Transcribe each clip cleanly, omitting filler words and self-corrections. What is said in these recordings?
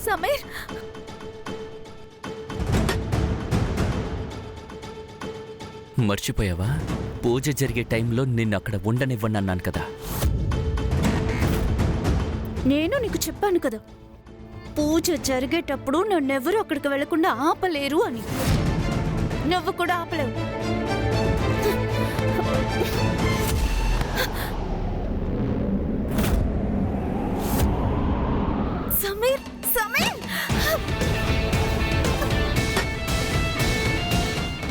సమీర్, మర్చిపోయావా? పూజ జరిగే టైంలో నిన్ను అక్కడ ఉండనివ్వండి అన్నాను కదా. నేను నీకు చెప్పాను కదా, పూజ జరిగేటప్పుడు నన్నెవరూ అక్కడికి వెళ్లకుండా ఆపలేరు అని. నువ్వు కూడా ఆపలేవు. సమీర్, సమీర్,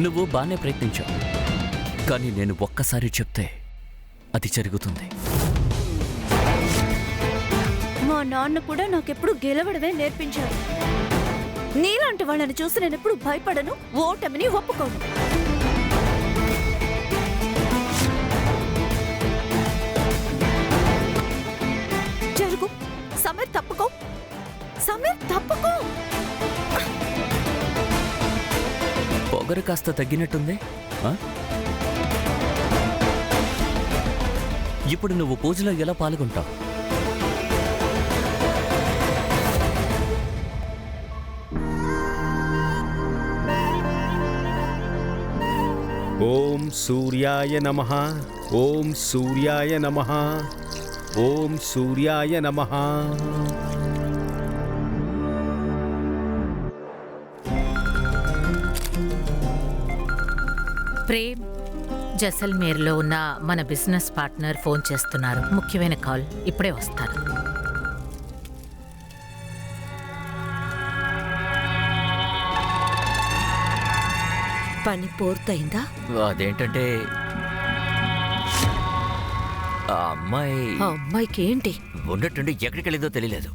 నువ్వు బాగానే ప్రయత్నించావు, కానీ నేను ఒక్కసారి చెప్తే అది జరుగుతుంది. మా నాన్న కూడా నాకెప్పుడు గెలవడమే నేర్పించారు. నీలాంటి వాళ్ళని చూసి నేను ఎప్పుడు భయపడను, ఓటమిని ఒప్పుకోను. జరుగు సమీర్, తప్పుకో సమీర్, తప్పుకో. పొగరు కాస్త తగ్గినట్టుంది. ఇప్పుడు నువ్వు పూజలో ఎలా పాల్గొంటావు? ఓం సూర్యాయ నమః, ఓం సూర్యాయ నమః, ఓం సూర్యాయ నమః. ప్రేమ్, జైసల్మేర్లో ఉన్న మన బిజినెస్ పార్ట్నర్ ఫోన్ చేస్తున్నారు. ముఖ్యమైన కాల్, ఇప్పుడే వస్తాను. పని పూర్తయిందా? అదేంటంటే ఆ అమ్మాయికి ఏంటి? ఉన్నట్టుండి ఎక్కడికి వెళ్ళేదో తెలియలేదు.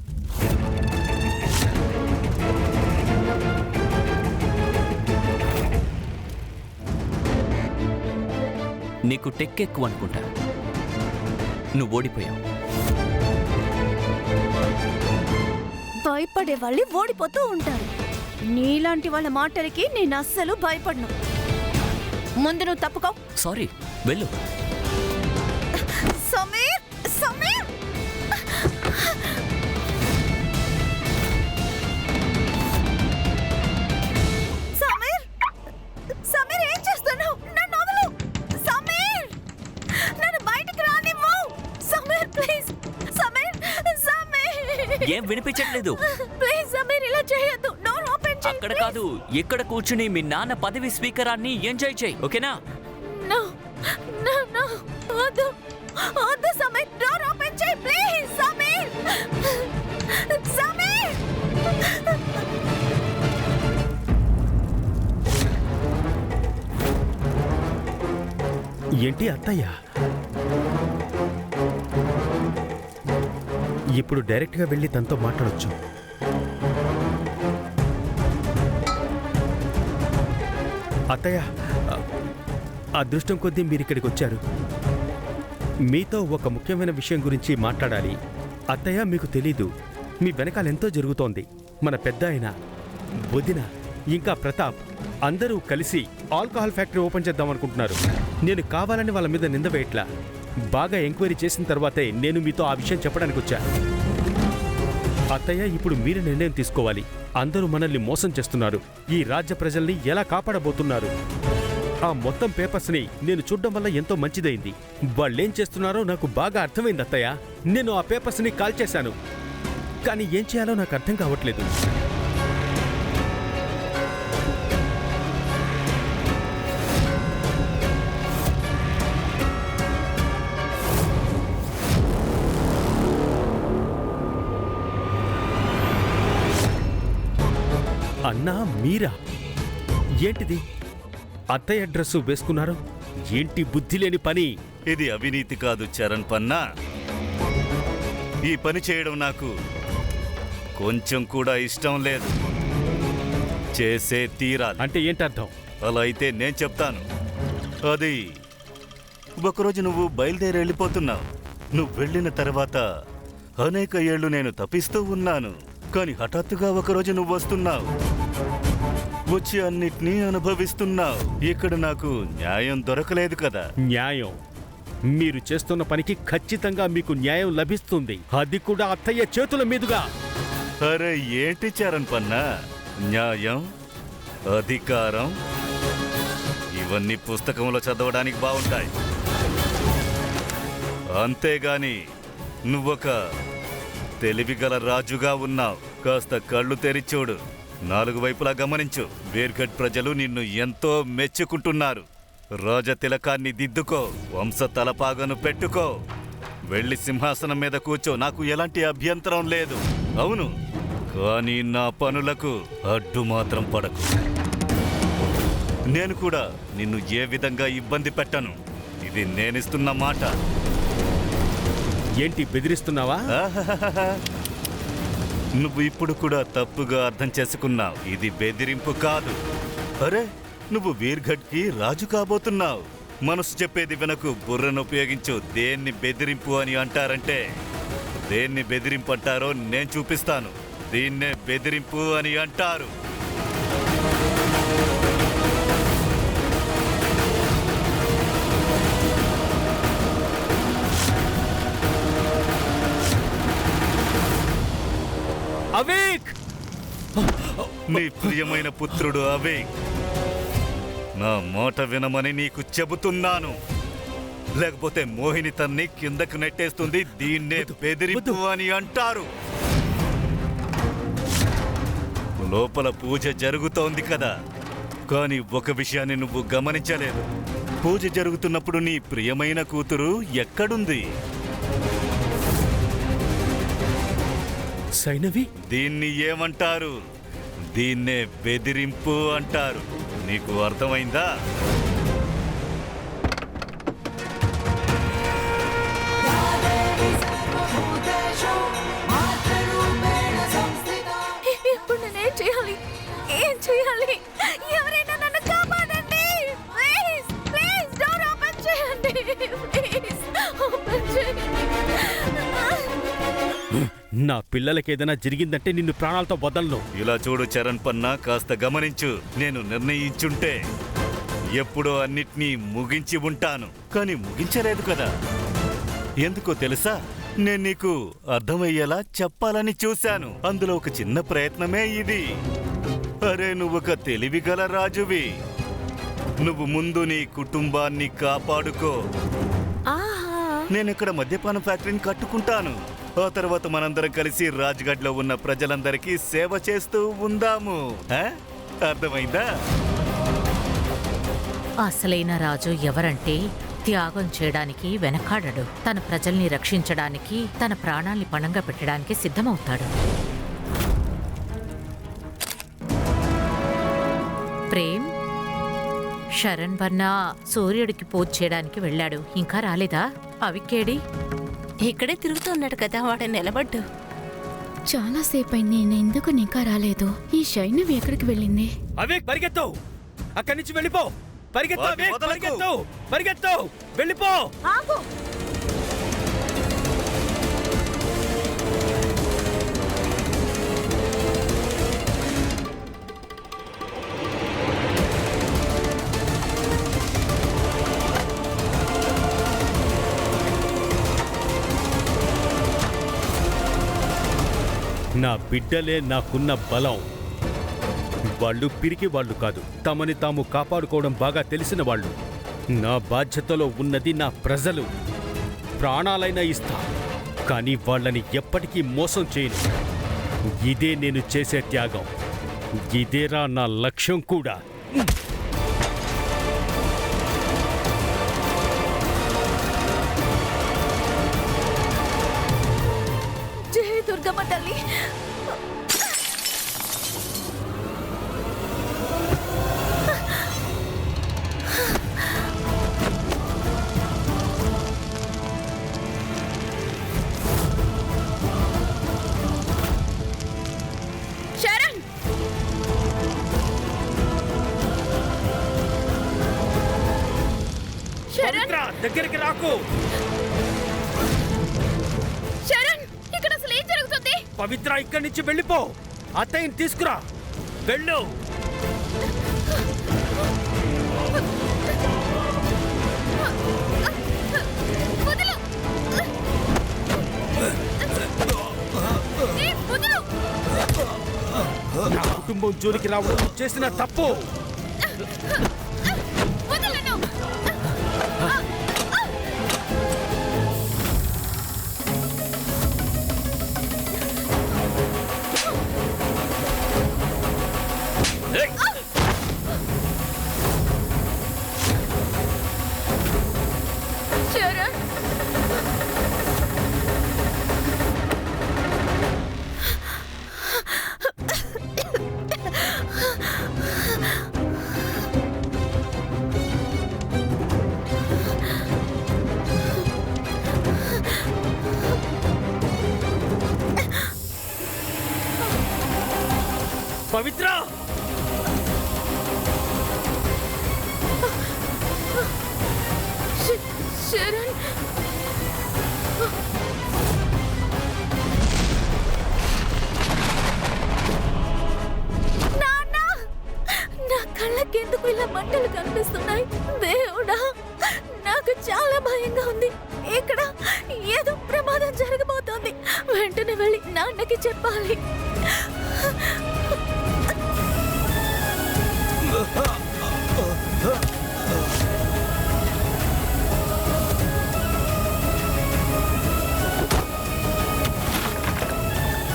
నీకు టెక్ ఎక్కువ అనుకుంటా. నువ్వు ఓడిపోయావు. భయపడే వాళ్ళు ఓడిపోతూ ఉంటారు. నీలాంటి వాళ్ళ మాటలకి నేను అస్సలు భయపడను. ముందు నువ్వు తప్పుకో. సారీ, వెళ్ళు. సమీర్, సమీర్, సమీర్, సమీర్, ఏం చేస్తున్నావు? నన్ను వదలు. సమీర్, నన్ను బయటికి రానివ్వు. సమీర్, ప్లీజ్. సమీర్, సమీర్, ఏం వినిపించట్లేదు? ప్లీజ్ సమీర్, ఇలా చేయొద్దు. డోర్ ఓపెన్ చేయి. అక్కడ కాదు, ఇక్కడ కూర్చుని మీ నాన్న పదవి స్పీకరాన్ని ఎంజాయ్ చేయి, ఓకేనా? నో, నో, నో, వద్దు, వద్దు సమీర్, డోర్ ఓపెన్ చేయి ప్లీజ్. సమీర్, సమీర్. ఏంటి అత్తయ్య? ఇప్పుడు డైరెక్ట్గా వెళ్ళి తనతో మాట్లాడొచ్చు. అత్తయ్య, అదృష్టం కొద్దీ మీరు ఇక్కడికి వచ్చారు. మీతో ఒక ముఖ్యమైన విషయం గురించి మాట్లాడాలి. అత్తయ్య, మీకు తెలీదు, మీ వెనకాల ఎంతో జరుగుతోంది. మన పెద్ద ఆయన, వదిన, ఇంకా ప్రతాప్ అందరూ కలిసి ఆల్కహాల్ ఫ్యాక్టరీ ఓపెన్ చేద్దాం అనుకుంటున్నారు. నేను కావాలని వాళ్ళ మీద నింద వేయట్లా. బాగా ఎంక్వైరీ చేసిన తర్వాతే నేను మీతో ఆ విషయం చెప్పడానికి వచ్చా. అత్తయ్య, ఇప్పుడు మీరు నిర్ణయం తీసుకోవాలి. అందరూ మనల్ని మోసం చేస్తున్నారు. ఈ రాజ్య ప్రజల్ని ఎలా కాపాడబోతున్నారు? ఆ మొత్తం పేపర్స్ని నేను చూడడం వల్ల ఎంతో మంచిదైంది. వాళ్ళేం చేస్తున్నారో నాకు బాగా అర్థమైంది అత్తయ్య. నేను ఆ పేపర్స్ని కాల్ చేశాను, కానీ ఏం చేయాలో నాకు అర్థం కావట్లేదు. అన్నా, మీరా? ఏంటిది? అత్తయ్య డ్రెస్సు వేసుకున్నారు? ఏంటి బుద్ధి లేని పని? ఇది అవినీతి కాదు చరణ్ పన్నా. ఈ పని చేయడం నాకు కొంచెం కూడా ఇష్టం లేదు. చేసే తీరాలి. అంటే ఏంటర్థం? అలా అయితే నేను చెప్తాను. అది ఒకరోజు నువ్వు బయలుదేరి వెళ్ళిపోతున్నావు. నువ్వు వెళ్ళిన తర్వాత అనేక ఏళ్లు నేను తప్పిస్తూ ఉన్నాను. కానీ హఠాత్తుగా ఒకరోజు నువ్వు వస్తున్నావు, వచ్చి అన్నిటినీ అనుభవిస్తున్నావు. ఇక్కడ నాకు న్యాయం దొరకలేదు కదా. న్యాయం? మీరు చేస్తున్న పనికి ఖచ్చితంగా మీకు న్యాయం లభిస్తుంది. అది కూడా అత్తయ్య చేతుల మీదుగా. అరే ఏంటి చరణ్ పన్నా, న్యాయం, అధికారం ఇవన్నీ పుస్తకంలో చదవడానికి బాగుంటాయి. అంతేగాని నువ్వొక తెలివిగల రాజుగా ఉన్నావు. కాస్త కళ్ళు తెరిచూడు, 4 వైపులా గమనించు. వీర్ఘట్ ప్రజలు నిన్ను ఎంతో మెచ్చుకుంటున్నారు. రాజతిలకాన్ని దిద్దుకో, వంశ తలపాగను పెట్టుకో, వెళ్ళి సింహాసనం మీద కూర్చో. నాకు ఎలాంటి అభ్యంతరం లేదు. అవును, కానీ నా పనులకు అడ్డు మాత్రం పడకు. నేను కూడా నిన్ను ఏ విధంగా ఇబ్బంది పెట్టను. ఇది నేనిస్తున్న మాట. ఏంటి బెదిరిస్తున్నావా? ఆహాహాహా. నువ్వు ఇప్పుడు కూడా తప్పుగా అర్థం చేసుకున్నావు. ఇది బెదిరింపు కాదు. అరే, నువ్వు వీర్ఘట్కి రాజు కాబోతున్నావు. మనసు చెప్పేది వినకు, బుర్రను ఉపయోగించు. దేన్ని బెదిరింపు అని అంటారంటే, దేన్ని బెదిరింపు అంటారో నేను చూపిస్తాను. దీన్నే బెదిరింపు అని అంటారు. అవేక్! నీ ప్రియమైన పుత్రుడు అవేక్. నా మాట వినమని నీకు చెబుతున్నాను. లేకపోతే మోహిని తన్ని కిందకు నెట్టేస్తుంది. దీన్నే బెదిరింపు అని అంటారు. లోపల పూజ జరుగుతోంది కదా, కానీ ఒక విషయాన్ని నువ్వు గమనించలేదు. పూజ జరుగుతున్నప్పుడు నీ ప్రియమైన కూతురు ఎక్కడుంది? సైనవి, దీన్ని ఏమంటారు? దీన్నే బెదిరింపు అంటారు. నీకు అర్థమైందా? ఇప్పుడు నేనేం చేయాలి? ఏం చేయాలి? ఎవరైనా నన్ను కాపాడండి! ప్లీజ్ ప్లీజ్ డోర్ ఓపెన్ చేయండి! ప్లీజ్ ఓపెన్ చేయండి! నా పిల్లలకేదైనా జరిగిందంటే నిన్ను ప్రాణాలతో వదలను. ఇలా చూడు చరణ్ పన్నా, కాస్త గమనించు. నేను నిర్ణయించుంటే ఎప్పుడో అన్నిటినీ ముగించి ఉంటాను, కానీ ముగించలేదు కదా. ఎందుకో తెలుసా? నేను నీకు అర్థమయ్యేలా చెప్పాలని చూశాను. అందులో ఒక చిన్న ప్రయత్నమే ఇది. అరే, నువ్వొక తెలివిగల రాజువి. నువ్వు ముందు నీ కుటుంబాన్ని కాపాడుకో. నేను ఇక్కడ మద్యపాన ఫ్యాక్టరీని కట్టుకుంటాను. ఆ తర్వాత మనందరం కలిసి రాజ్ఘాట్లో ఉన్న ప్రజలందరికీ సేవ చేస్తూ ఉందాము. అర్థమైందా? అసలైన రాజు ఎవరంటే త్యాగం చేయడానికి వెనకాడడు. తన ప్రజల్ని రక్షించడానికి, తన ప్రాణాల్ని పణంగా పెట్టడానికి సిద్ధమవుతాడు. ప్రేమ్, శరణ్ వర్ణ సూర్యుడికి పూజ చేయడానికి వెళ్ళాడు. ఇంకా రాలేదా? అవికేడి? ఇక్కడే తిరుగుతున్నాడు కదా, వాడు నిలబడ్డు. చాలాసేపు అయింది, నేను ఎందుకు ఇంకా రాలేదు? ఈ శైనవి ఎక్కడికి వెళ్ళింది? అవేక్, పరిగెత్తు! అక్కడి నుంచి వెళ్ళిపో! పరిగెత్తు వాడిని అవేక్, వదలకు! పరిగెత్తు! పరిగెత్తు! వెళ్ళిపో! ఆగు! నా బిడ్డలే నాకున్న బలం. వాళ్ళు పిరికి వాళ్ళు కాదు, తమని తాము కాపాడుకోవడం బాగా తెలిసిన వాళ్ళు. నా బాధ్యతలో ఉన్నది నా ప్రజలు. ప్రాణాలైనా ఇస్తా, కానీ వాళ్ళని ఎప్పటికీ మోసం చేయను. ఇదే నేను చేసే త్యాగం. ఇదేరా నా లక్ష్యం కూడా. జై దుర్గమ్మ తల్లి! శరణ్! శరణ్! పవిత్ర, దగ్గరికి రాకు! శరణ్! ఇక్కడ అసలు ఏం జరుగుతుంది? పవిత్ర, ఇక్కడి నుంచి వెళ్ళిపో! అత్తయ్యని తీసుకురా! వెళ్ళు! వదిలు! ఏ, వదిలు! నా కుటుంబం జోలికి రావడం నువ్వు చేసిన తప్పు. వదలను. చరణ్, పవిత్ర, చరణ్, నాన్న, నా కళ్ళకెందుకు ఇలా మంటలు కనిపిస్తున్నాయి? దేవుడా, నాకు చాలా భయంగా ఉంది. ఇక్కడ ఏదో ప్రమాదం జరగబోతోంది. వెంటనే వెళ్ళి నాన్నకి చెప్పాలి.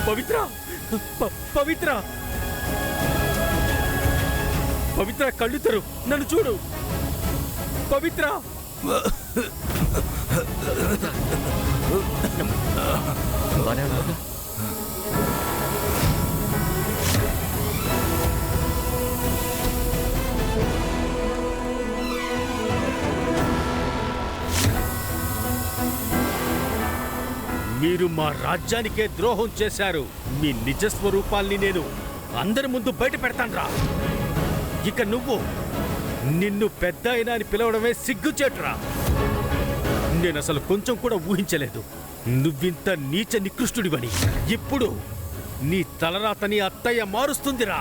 పవిత్ర, పవిత్ర, పవిత్ర, కళ్ళు తెరు, నన్ను చూడు. పవిత్ర, బానే ఉన్నావుగా? మీరు మా రాజ్యానికే ద్రోహం చేశారు. మీ నిజ స్వరూపాల్ని నేను అందరి ముందు బయట పెడతాన్రా. ఇక నిన్ను పెద్ద అయినా అని పిలవడమే సిగ్గుచేటురా. నేనసలు కొంచెం కూడా ఊహించలేదు నువ్వింత నీచ నికృష్టుడివని. ఇప్పుడు నీ తలరాతని అత్తయ్య మారుస్తుందిరా.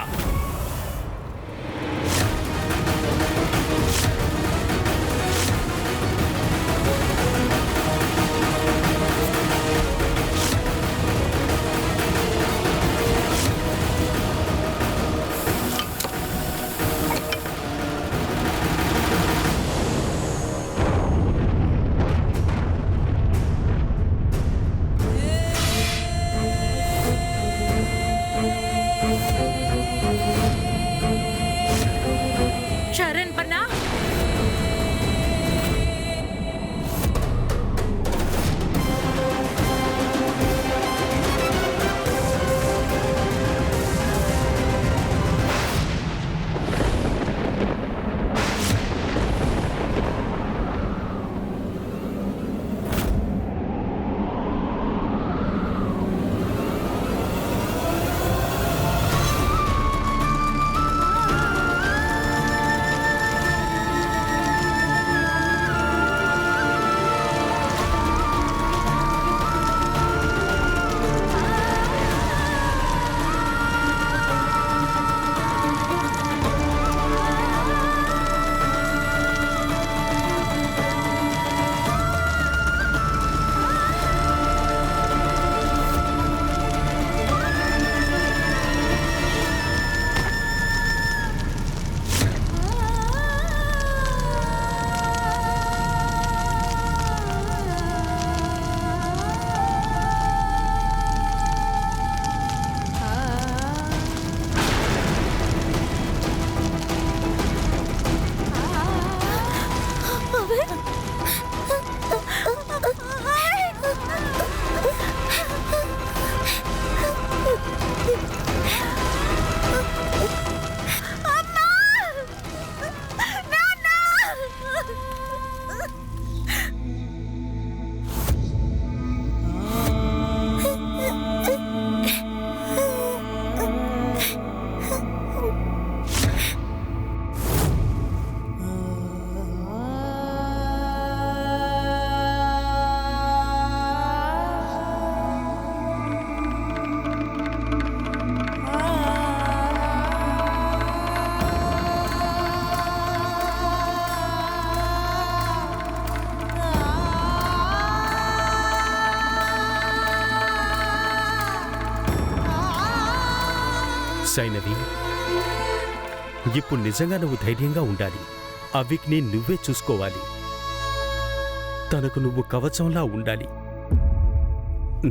సైనవి, ఇప్పుడు నిజంగా నువ్వు ధైర్యంగా ఉండాలి. అవిక్ని నువ్వే చూసుకోవాలి. తనకు నువ్వు కవచంలా ఉండాలి.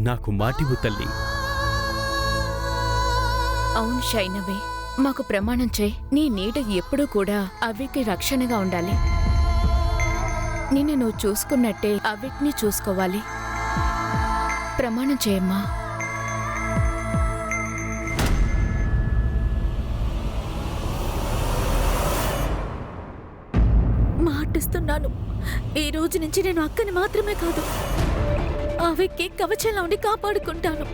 నాకు మాటివు తల్లి. అవును శైనవి, మాకు ప్రమాణం చేయి. నీ నీడ ఎప్పుడూ కూడా అవికి రక్షణగా ఉండాలి. నిన్ను నువ్వు చూసుకున్నట్టే అవిక్ని చూసుకోవాలి. ప్రమాణం చేయమ్మా. మాటిస్తున్నాను, ఈ రోజు నుంచి నేను అక్కని మాత్రమే కాదు, అవిక్కి కవచంలా ఉండి కాపాడుకుంటాను.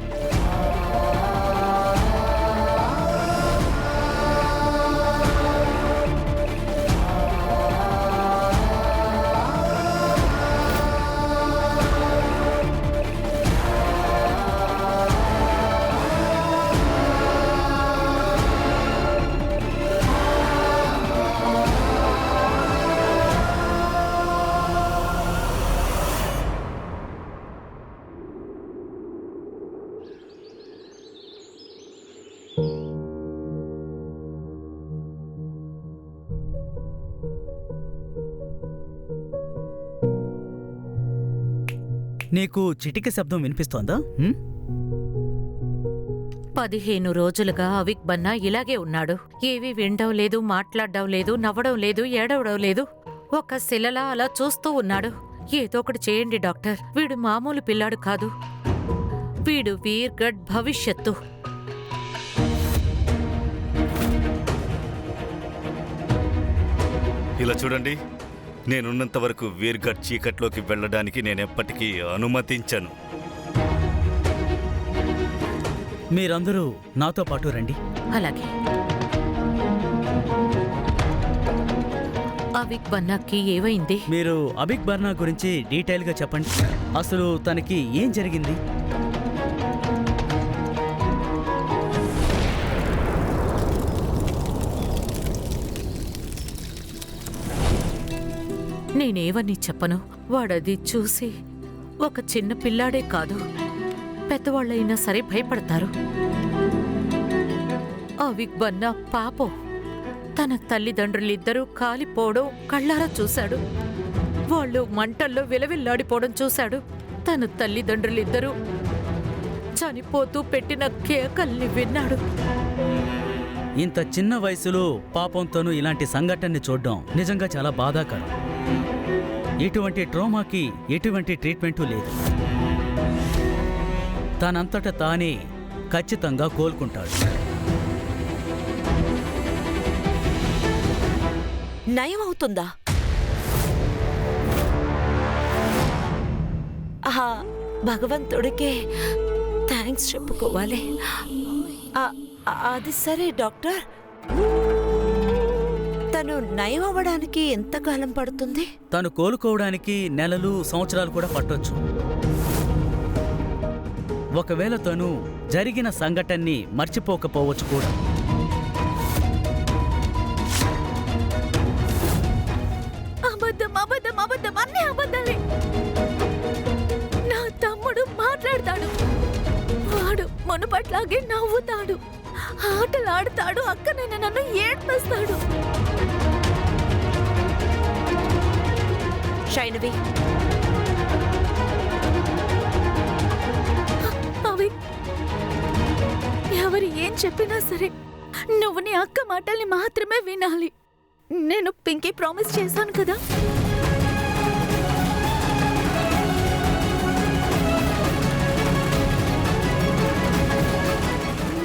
నీకు చిటిక శబ్దం వినిపిస్తోందా? 15 రోజులుగా అవిక్ బన్నా ఇలాగే ఉన్నాడు. ఏవీ వినడం లేదు, మాట్లాడడం లేదు, నవ్వడం లేదు, ఏడవడం లేదు. ఒక శిలలా అలా చూస్తూ ఉన్నాడు. ఏదో ఒకటి చేయండి డాక్టర్. వీడు మామూలు పిల్లాడు కాదు. వీడు వీర్గఢ్ భవిష్యత్తు. ఇలా చూడండి, నేనున్నంత వరకు వీర్గఢ్ చీకట్లోకి వెళ్ళడానికి నేనెప్పటికీ అనుమతించను. మీరందరూ నాతో పాటు రండి. అలాగే. అవిక్ బన్నాకి ఏవైంది? మీరు అవిక్ బర్నా గురించి డీటెయిల్గా చెప్పండి. అసలు తనకి ఏం జరిగింది? నేనేవని చెప్పను. వాడది చూసి ఒక చిన్న పిల్లాడే కాదు, పెద్దవాళ్ళైనా సరే భయపడతారు. అవిక్ బన్నా పాపం తన తల్లిదండ్రులిద్దరూ కాలిపోవడం కళ్ళారా చూశాడు. వాళ్ళు మంటల్లో విలవిల్లాడిపోవడం చూశాడు. తన తల్లిదండ్రులిద్దరూ చనిపోతూ పెట్టిన కేకల్ని విన్నాడు. ఇంత చిన్న వయసులో పాపంతోనూ ఇలాంటి సంఘటనని చూడడం నిజంగా చాలా బాధాకరం. ఇటువంటి ట్రోమాకి ఎటువంటి ట్రీట్మెంటు లేదు. తనంతట తానే ఖచ్చితంగా కోలుకుంటాడు. నయం అవుతుందా? భగవంతుడికే థ్యాంక్స్ చెప్పుకోవాలి. అది సరే డాక్టర్, తను నయం అవ్వడానికి ఎంతకాలం పడుతుంది? తను కోలుకోవడానికి నెలలు, సంవత్సరాలు కూడా పట్టొచ్చు. ఒకవేళ తను జరిగిన సంఘటనని మర్చిపోకపోవచ్చు కూడా. అబద్ధం అబద్ధం అబద్ధం, అన్నీ అబద్ధాలే. నా తమ్ముడు మాట్లాడతాడు, వాడు మునుపట్లాగే నవ్వుతాడు, ఆటలాడుతాడు, అక్కనైనా నన్ను ఏడ్పిస్తాడు. శైనవి, అవి ఎవరు ఏం చెప్పినా సరే నువ్వు నీ అక్క మాటల్ని మాత్రమే వినాలి. నేను పింకీ ప్రామిస్ చేశాను కదా.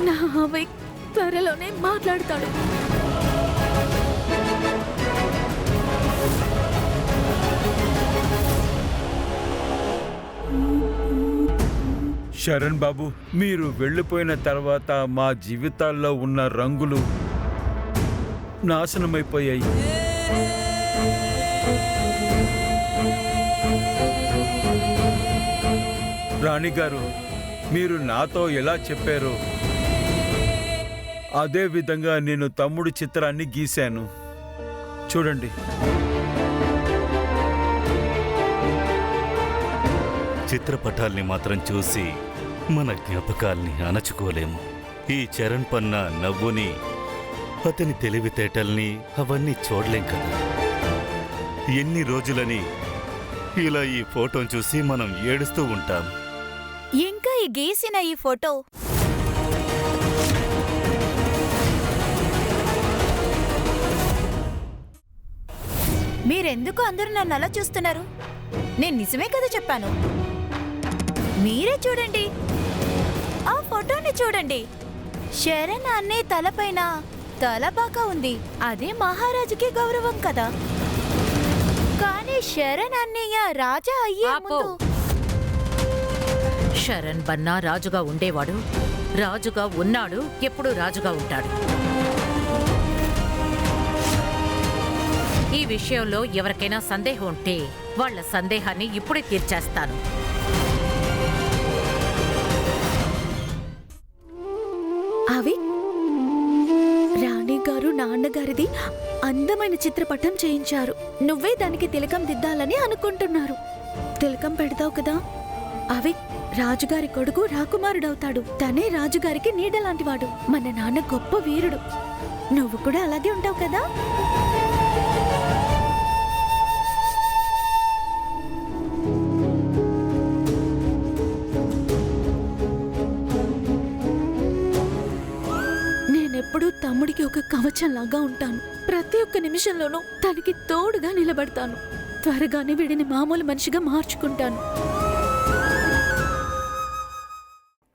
నా అవి త్వరలోనే మాట్లాడతాడు. శరణ్ బాబు, మీరు వెళ్ళిపోయిన తర్వాత మా జీవితాల్లో ఉన్న రంగులు నాశనమైపోయాయి. రాణిగారు, మీరు నాతో ఎలా చెప్పారో అదే విధంగా నేను తమ్ముడి చిత్రాన్ని గీశాను. చూడండి. చిత్రపటాల్ని మాత్రం చూసి మన జ్ఞాపకాల్ని అణచుకోలేము. ఈ చరణ్ పన్న నవ్వుని, అతని తెలివితేటల్ని అవన్నీ చూడలేం కదా. ఎన్ని రోజులని ఇలా ఈ ఫోటోను చూసి మనం ఏడుస్తూ ఉంటాం. ఇంకా ఈ గీసిన ఈ ఫోటో మీరెందుకు అందరూ నన్ను అలా చూస్తున్నారు? నేను నిజమే కదా చెప్పాను. మీరే చూడండి, ఆ ఫోటోని చూడండి. శరణ్ అనే తలపైన తలపాక ఉంది. అదే మహారాజుకి గౌరవం కదా. కానీ శరణ్ అన్నయ్య రాజా అయ్యే ఆపు. ముందు శరణ్ బన్నా రాజుగా ఉండేవాడు, రాజుగా ఉన్నాడు, ఎప్పుడు రాజుగా ఉంటాడు. ఈ విషయంలో ఎవరికైనా సందేహం ఉంటే వాళ్ళ సందేహాన్ని ఇప్పుడే తీర్చేస్తాను. అవి రాణి గారు నాన్నగారిది అందమైన చిత్రపటం చేయించారు. నువ్వే దానికి తిలకం దిద్దాలని అనుకుంటున్నారు. తిలకం పెడతావు కదా. అవి రాజుగారి కొడుకు రాకుమారుడవుతాడు. తనే రాజుగారికి నీడలాంటివాడు. మన నాన్న గొప్ప వీరుడు. నువ్వు కూడా అలాగే ఉంటావు కదా. నేనెప్పుడూ తమ్ముడికి ఒక కవచంలాగా ఉంటాను. ప్రతి ఒక్క నిమిషంలోనూ తనకి తోడుగా నిలబడతాను. త్వరగానే వీడిని మామూలు మనిషిగా మార్చుకుంటాను.